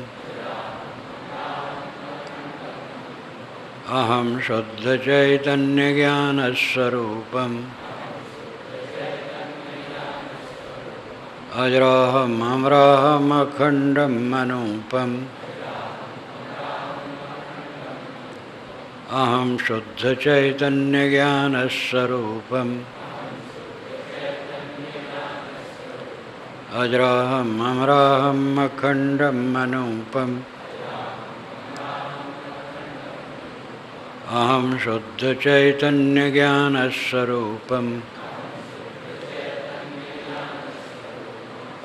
अहम शुद्ध चैतन्य ज्ञान स्वरूपम अजराहम अमराहम अखंडम अनूपम अहम शुद्ध चैतन्य ज्ञान स्वरूपम अजराहम अमराहम अखंडम अनूपम अहम शुद्ध चैतन्य ज्ञान स्वरूपम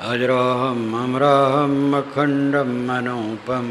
अजराहम अमराहम अखंडम अनूपम